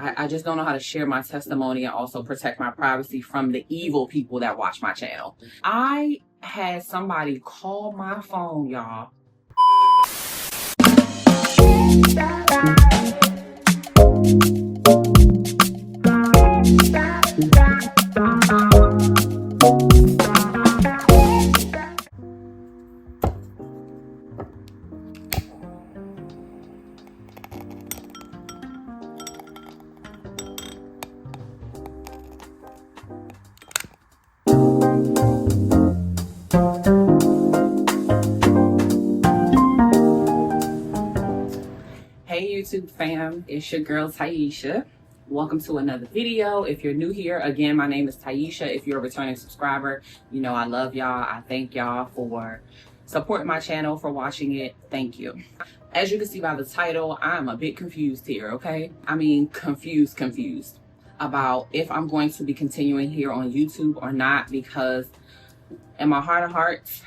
I just don't know how to share my testimony and also protect my privacy from the evil people that watch my channel. I had somebody call my phone, y'all. Hey YouTube fam, it's your girl Taisha. Welcome to another video. If you're new here, again, my name is Taisha. If you're a returning subscriber, you know I love y'all. I thank y'all for supporting my channel, for watching it. Thank you. As you can see by the title, I'm a bit confused here, okay? I mean, confused about if I'm going to be continuing here on YouTube or not, because in my heart of hearts,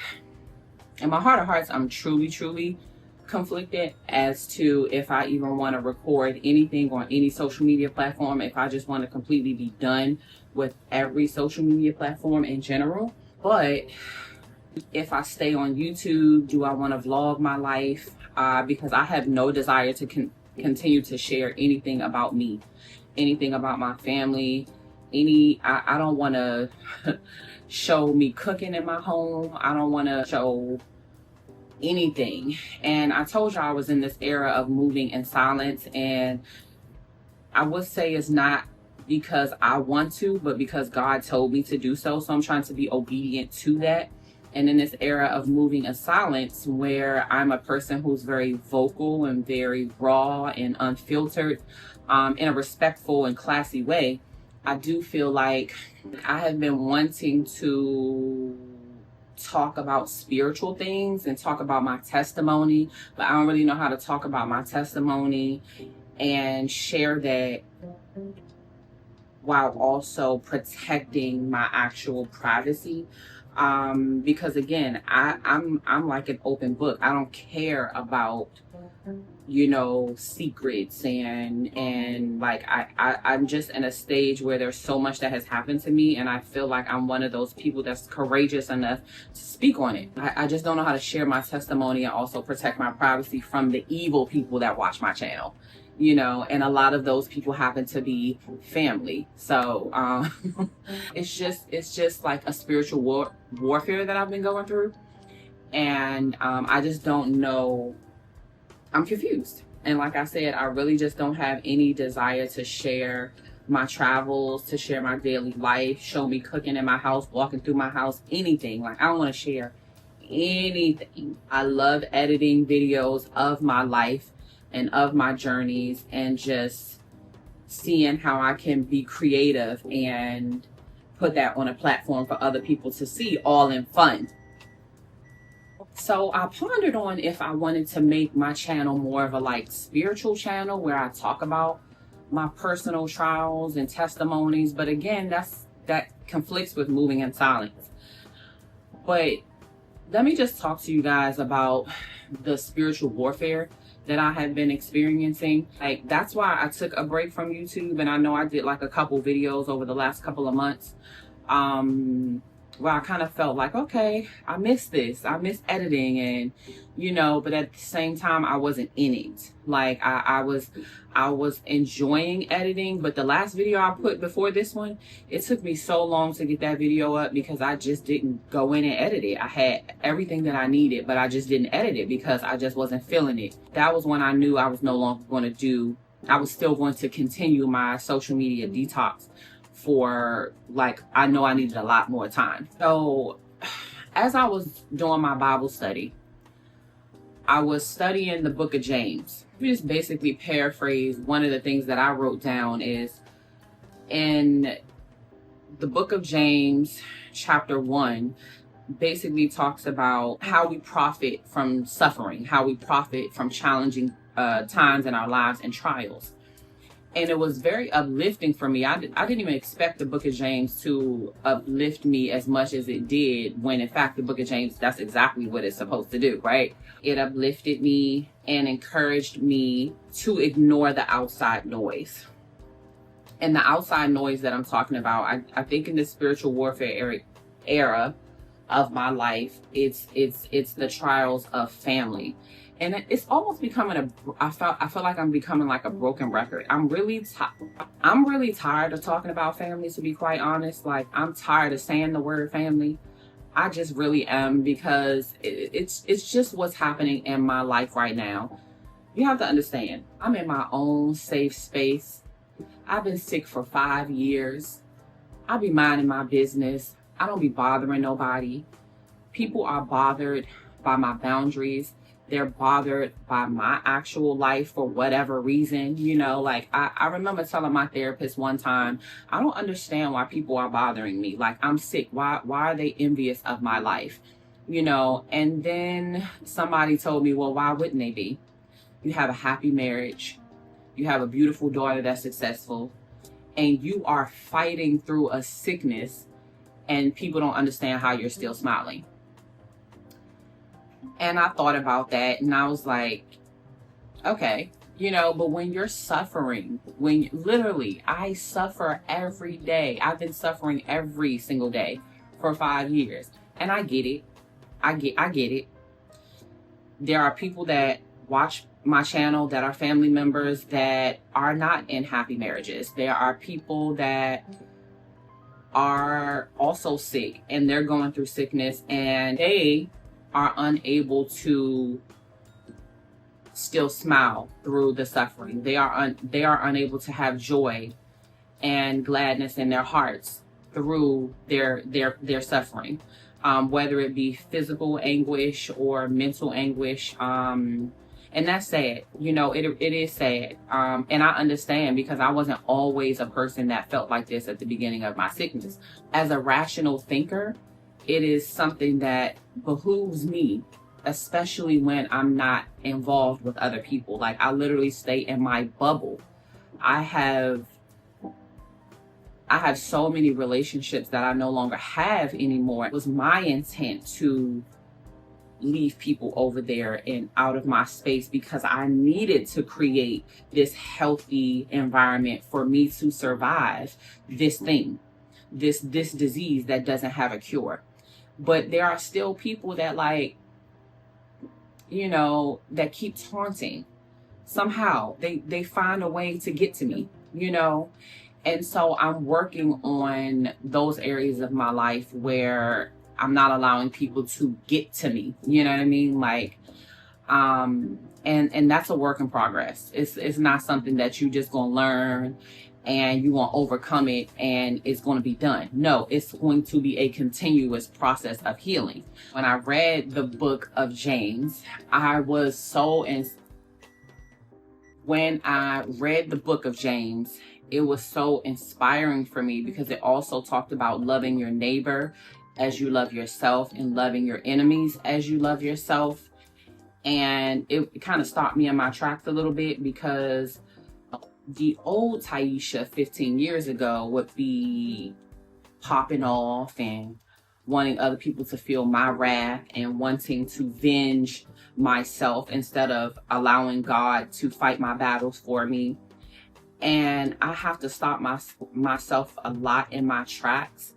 I'm truly conflicted as to if I even want to record anything on any social media platform, if I just want to completely be done with every social media platform in general. But if I stay on YouTube, do I want to vlog my life? Because I have no desire to continue to share anything about me, anything about my family. I don't want to show me cooking in my home. I don't want to show anything. And I told y'all I was in this era of moving in silence, and I would say it's not because I want to, but because God told me to do so. So I'm trying to be obedient to that. And in this era of moving in silence, where I'm a person who's very vocal and very raw and unfiltered, in a respectful and classy way, I do feel like I have been wanting to talk about spiritual things and talk about my testimony, but I don't really know how to talk about my testimony and share that while also protecting my actual privacy. Because again, I'm like an open book. I don't care about, you know, secrets and like I'm just in a stage where there's so much that has happened to me, and I feel like I'm one of those people that's courageous enough to speak on it. I just don't know how to share my testimony and also protect my privacy from the evil people that watch my channel, you know, and a lot of those people happen to be family. So it's just like a spiritual warfare that I've been going through, and I just don't know. I'm confused. And like I said, I really just don't have any desire to share my travels, to share my daily life, show me cooking in my house, walking through my house, anything. Like, I don't want to share anything. I love editing videos of my life and of my journeys, and just seeing how I can be creative and put that on a platform for other people to see, all in fun. So I pondered on if I wanted to make my channel more of a like spiritual channel where I talk about my personal trials and testimonies. But again, that conflicts with moving in silence. But let me just talk to you guys about the spiritual warfare that I have been experiencing. Like, that's why I took a break from YouTube, and I know I did like a couple videos over the last couple of months, where I kind of felt like, okay, I miss this. I miss editing, and, you know, but at the same time, I wasn't in it. Like, I was enjoying editing, but the last video I put before this one, it took me so long to get that video up because I just didn't go in and edit it. I had everything that I needed, but I just didn't edit it because I just wasn't feeling it. That was when I knew I was no longer going to do, I was still going to continue my social media detox for, like, I know I needed a lot more time. So as I was doing my Bible study, I was studying the book of James. Just basically paraphrase, one of the things that I wrote down is, in the book of James, chapter 1, basically talks about how we profit from suffering, how we profit from challenging times in our lives and trials. And it was very uplifting for me. I didn't even expect the book of James to uplift me as much as it did, when in fact the book of James, that's exactly what it's supposed to do, right? It uplifted me and encouraged me to ignore the outside noise. And the outside noise that I'm talking about, I think in the spiritual warfare era of my life, it's the trials of family. And it's almost becoming I feel like I'm becoming like a broken record. I'm really tired of talking about family, to be quite honest. Like, I'm tired of saying the word family. I just really am, because it's just what's happening in my life right now. You have to understand, I'm in my own safe space. I've been sick for 5 years. I be minding my business. I don't be bothering nobody. People are bothered by my boundaries. They're bothered by my actual life for whatever reason. You know, like I remember telling my therapist one time, I don't understand why people are bothering me. Like, I'm sick. Why are they envious of my life? You know, and then somebody told me, well, why wouldn't they be? You have a happy marriage. You have a beautiful daughter that's successful, and you are fighting through a sickness, and people don't understand how you're still smiling. And I thought about that, and I was like, okay, you know, but when you're suffering, literally, I suffer every day. I've been suffering every single day for 5 years, and I get it. I get it. There are people that watch my channel that are family members that are not in happy marriages. There are people that are also sick, and they're going through sickness, and they are unable to still smile through the suffering. They are unable to have joy and gladness in their hearts through their suffering, whether it be physical anguish or mental anguish. And that's sad. You know, it is sad. And I understand, because I wasn't always a person that felt like this at the beginning of my sickness. As a rational thinker, it is something that behooves me, especially when I'm not involved with other people. Like, I literally stay in my bubble. I have so many relationships that I no longer have anymore. It was my intent to leave people over there and out of my space, because I needed to create this healthy environment for me to survive this thing, this disease that doesn't have a cure. But there are still people that, like, you know, that keep taunting. Somehow they find a way to get to me, you know. And so I'm working on those areas of my life where I'm not allowing people to get to me. You know what I mean? Like, and that's a work in progress. It's not something that you just gonna learn and you gonna overcome it and it's gonna be done. No, it's going to be a continuous process of healing. When I read the book of James, when I read the book of James, it was so inspiring for me, because it also talked about loving your neighbor as you love yourself, and loving your enemies as you love yourself. And it kind of stopped me in my tracks a little bit, because the old Taisha 15 years ago would be popping off and wanting other people to feel my wrath and wanting to venge myself instead of allowing God to fight my battles for me. And I have to stop myself a lot in my tracks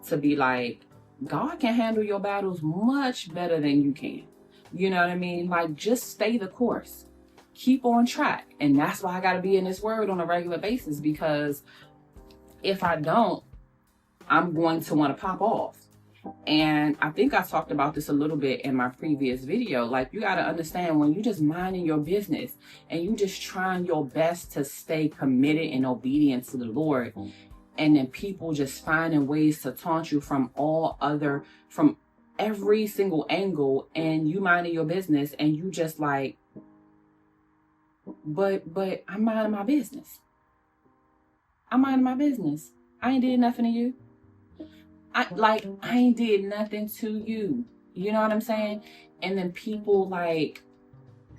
to be like, God can handle your battles much better than you can. You know what I mean? Like, just stay the course. Keep on track. And that's why I got to be in this word on a regular basis, because if I don't, I'm going to want to pop off. And I think I talked about this a little bit in my previous video. Like, you got to understand, when you just minding your business and you just trying your best to stay committed and obedient to the Lord, and then people just finding ways to taunt you from every single angle, and you minding your business, and you just like, but I'm minding my business. I'm minding my business. I ain't did nothing to you. I ain't did nothing to you. You know what I'm saying? And then people, like,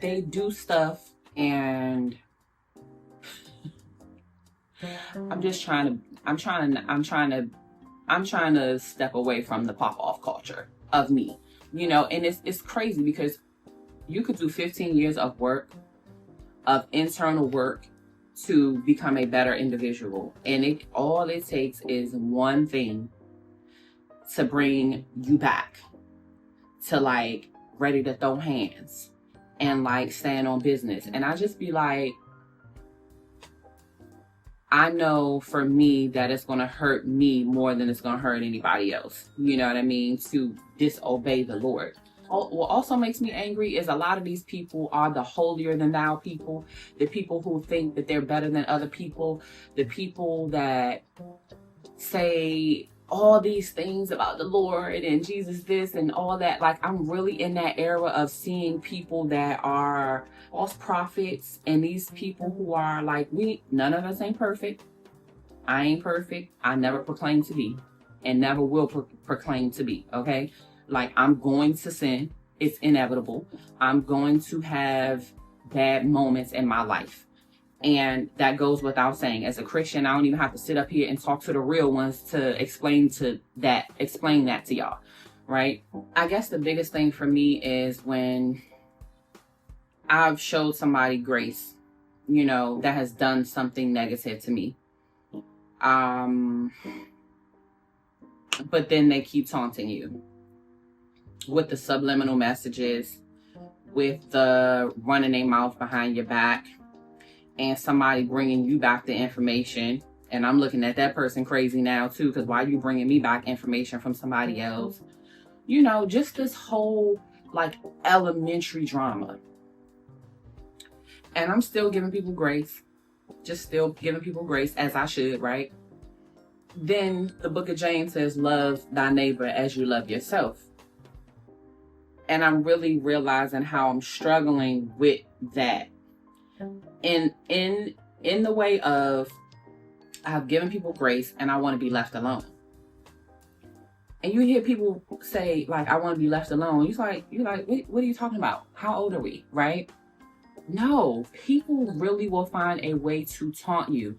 they do stuff, and I'm trying to step away from the pop off culture of me, you know. And it's crazy, because you could do 15 years of work, of internal work, to become a better individual. And all it takes is one thing to bring you back to like ready to throw hands and like stand on business. And I just be like, I know for me that it's going to hurt me more than it's going to hurt anybody else. You know what I mean? To disobey the Lord. What also makes me angry is a lot of these people are the holier than thou people, the people who think that they're better than other people, the people that say all these things about the Lord and Jesus this and all that. Like, I'm really in that era of seeing people that are false prophets and these people who are like, none of us ain't perfect. I ain't perfect. I never proclaim to be and never will proclaim to be. Okay. Like, I'm going to sin. It's inevitable. I'm going to have bad moments in my life. And that goes without saying. As a Christian, I don't even have to sit up here and talk to the real ones to explain that to y'all, right? I guess the biggest thing for me is when I've showed somebody grace, you know, that has done something negative to me. But then they keep taunting you with the subliminal messages, with the running their mouth behind your back, and somebody bringing you back the information. And I'm looking at that person crazy now too, because why are you bringing me back information from somebody else? You know, just this whole like elementary drama. And I'm still giving people grace, as I should, right? Then the book of James says, love thy neighbor as you love yourself. And I'm really realizing how I'm struggling with that. In the way of, I've given people grace and I want to be left alone. And you hear people say, like, I want to be left alone. You're like, what are you talking about? How old are we? Right? No, people really will find a way to taunt you.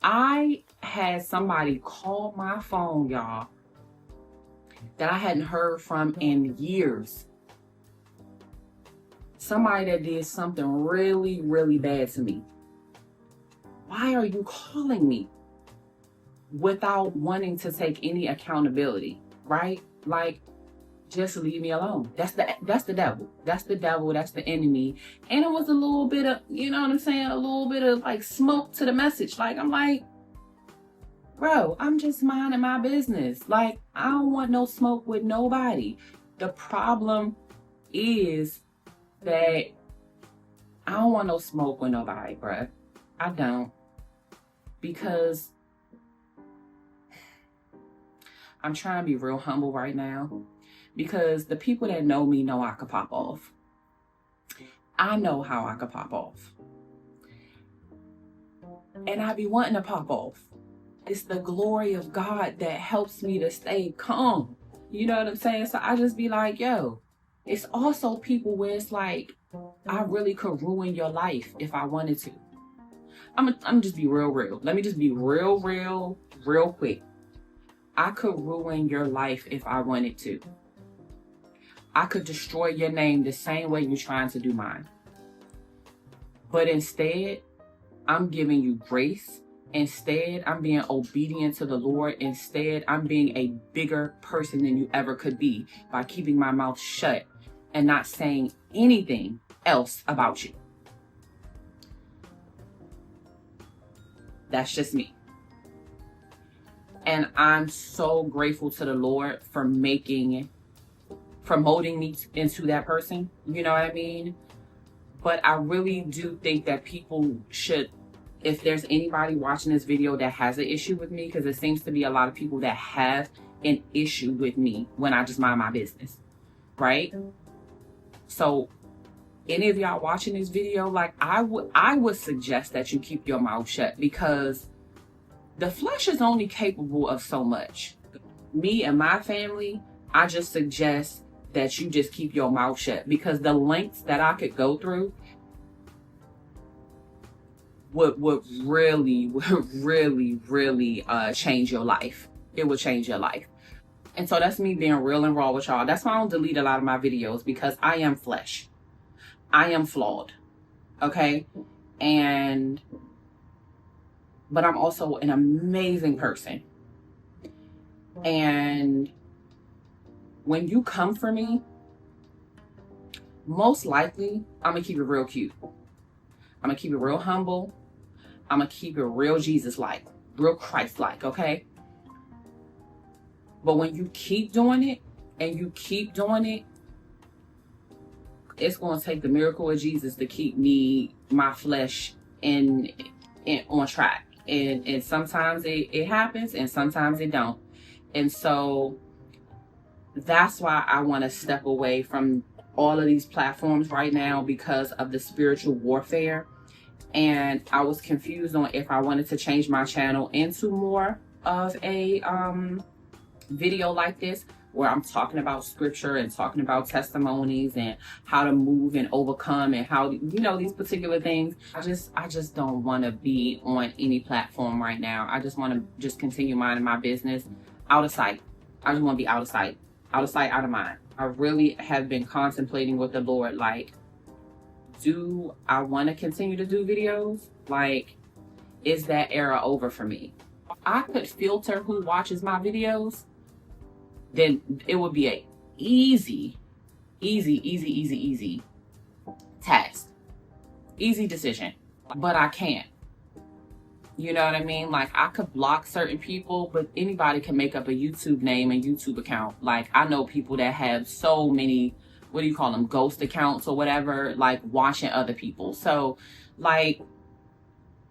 I had somebody call my phone, y'all, that I hadn't heard from in years. Somebody that did something really, really bad to me. Why are you calling me? Without wanting to take any accountability, right? Like, just leave me alone. That's the devil. That's the devil. That's the enemy. And it was a little bit of, you know what I'm saying? A little bit of like smoke to the message. Like, I'm like, bro, I'm just minding my business. Like, I don't want no smoke with nobody. The problem is that I don't want no smoke with nobody, bruh. I don't. Because I'm trying to be real humble right now. Because the people that know me know I could pop off. I know how I could pop off. And I be wanting to pop off. It's the glory of God that helps me to stay calm. You know what I'm saying? So I just be like, yo, it's also people where it's like, I really could ruin your life if I wanted to. I'm just be real. Let me just be real quick. I could ruin your life if I wanted to. I could destroy your name the same way you're trying to do mine. But instead, I'm giving you grace. Instead, I'm being obedient to the Lord. Instead, I'm being a bigger person than you ever could be by keeping my mouth shut and not saying anything else about you. That's just me. And I'm so grateful to the Lord for molding me into that person. You know what I mean? But I really do think that people should, if there's anybody watching this video that has an issue with me, because it seems to be a lot of people that have an issue with me when I just mind my business, right? So any of y'all watching this video, like, I would suggest that you keep your mouth shut, because the flesh is only capable of so much. Me and my family, I just suggest that you just keep your mouth shut, because the lengths that I could go through would really change your life. It would change your life. And so that's me being real and raw with y'all. That's why I don't delete a lot of my videos, because I am flesh. I am flawed. Okay? And but I'm also an amazing person. And when you come for me, most likely, I'm going to keep it real cute. I'm going to keep it real humble. I'm going to keep it real Jesus-like, real Christ-like, okay? But when you keep doing it and you keep doing it, it's going to take the miracle of Jesus to keep my flesh in on track. And sometimes it happens and sometimes it don't. And so that's why I want to step away from all of these platforms right now, because of the spiritual warfare. And I was confused on if I wanted to change my channel into more of a video like this, where I'm talking about scripture and talking about testimonies and how to move and overcome and how, these particular things. I just don't want to be on any platform right now. I just want to just continue minding my business out of sight. I just want to be out of sight, out of mind. I really have been contemplating with the Lord, like, do I want to continue to do videos? Like, is that era over for me? If I could filter who watches my videos, then it would be a easy task, easy decision. But I can't. You know what I mean? Like, I could block certain people, but anybody can make up a YouTube name and YouTube account. Like, I know people that have so many, what do you call them, ghost accounts or whatever, like watching other people. So, like,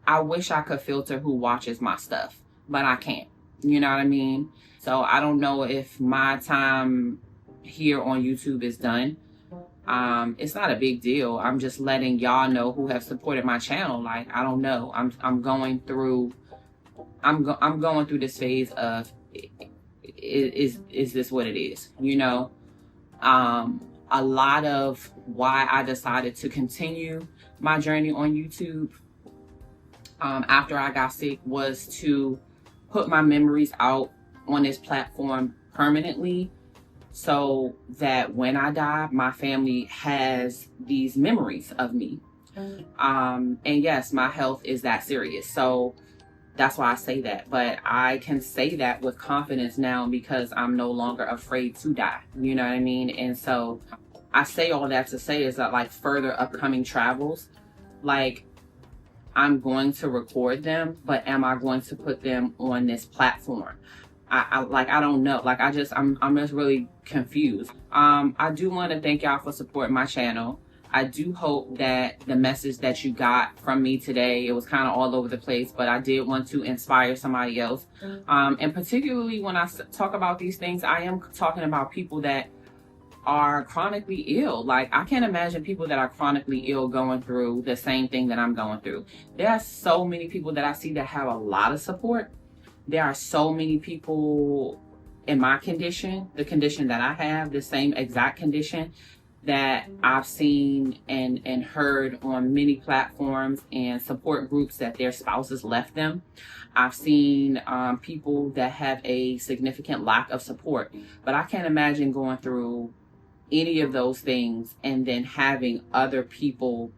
I wish I could filter who watches my stuff, but I can't. You know what I mean? So I don't know if my time here on YouTube is done. It's not a big deal. I'm just letting y'all know who have supported my channel. Like, I don't know. I'm going through this phase of, is this what it is? A lot of why I decided to continue my journey on YouTube after I got sick was to put my memories out on this platform permanently, so that when I die, my family has these memories of me. And yes, my health is that serious. So that's why I say that. But I can say that with confidence now because I'm no longer afraid to die. You know what I mean? And so I say all that to say is that, like, further upcoming travels, like, I'm going to record them, but am I going to put them on this platform? I don't know. Like, I'm just really confused. I do want to thank y'all for supporting my channel. I do hope that the message that you got from me today, it was kind of all over the place, but I did want to inspire somebody else. And particularly when I talk about these things, I am talking about people that are chronically ill. Like, I can't imagine people that are chronically ill going through the same thing that I'm going through. There are so many people that I see that have a lot of support. There are so many people in my condition, the condition that I have, the same exact condition, that I've seen and heard on many platforms and support groups that their spouses left them. I've seen people that have a significant lack of support. But I can't imagine going through any of those things and then having other people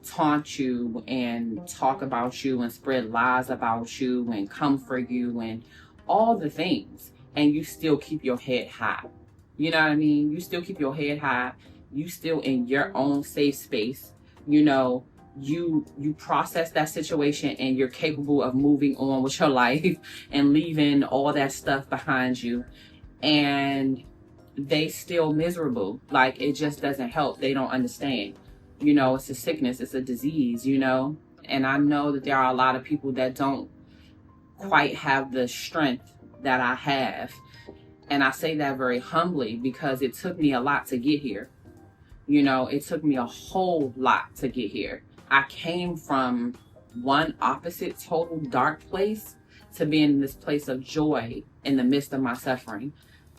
taunt you and talk about you and spread lies about you and comfort you and all the things, and you still keep your head high. You know what I mean? You still keep your head high. You still in your own safe space. You process that situation and you're capable of moving on with your life and leaving all that stuff behind you. And they still miserable. Like, it just doesn't help. They don't understand. It's a sickness, it's a disease, and I know that there are a lot of people that don't quite have the strength that I have. And I say that very humbly because it took me a lot to get here. It took me a whole lot to get here. I came from one opposite, total dark place to being in this place of joy in the midst of my suffering,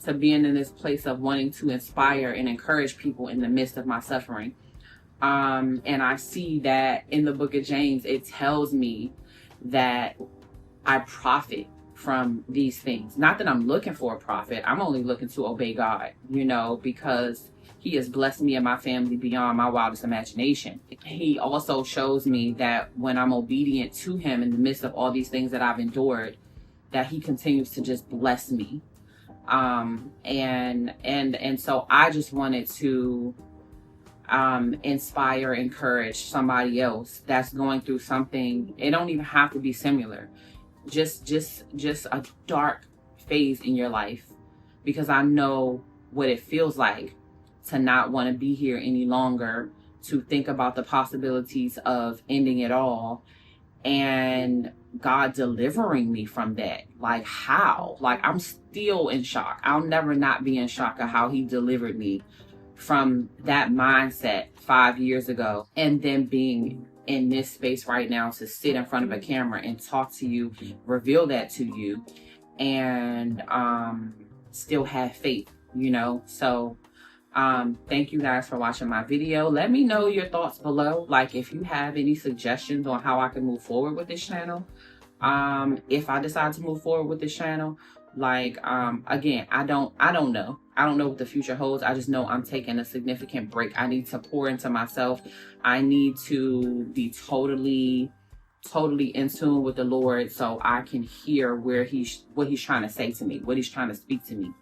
to being in this place of wanting to inspire and encourage people in the midst of my suffering. And I see that in the book of James, it tells me that I profit from these things. Not that I'm looking for a profit. I'm only looking to obey God, you know, because he has blessed me and my family beyond my wildest imagination. He also shows me that when I'm obedient to him in the midst of all these things that I've endured, that he continues to just bless me. And so I just wanted to inspire, encourage somebody else that's going through something. It don't even have to be similar. Just a dark phase in your life, because I know what it feels like to not want to be here any longer, to think about the possibilities of ending it all, and God delivering me from that. Like, how? Like, I'm still in shock. I'll never not be in shock of how he delivered me from that mindset 5 years ago, and then being in this space right now to sit in front of a camera and talk to you, reveal that to you, and still have faith, you know. So thank you guys for watching my video. Let me know your thoughts below, like if you have any suggestions on how I can move forward with this channel. If I decide to move forward with this channel, like again, I don't know what the future holds. I just know I'm taking a significant break. I need to pour into myself. I need to be totally in tune with the Lord, so I can hear what he's trying to say to me, what he's trying to speak to me.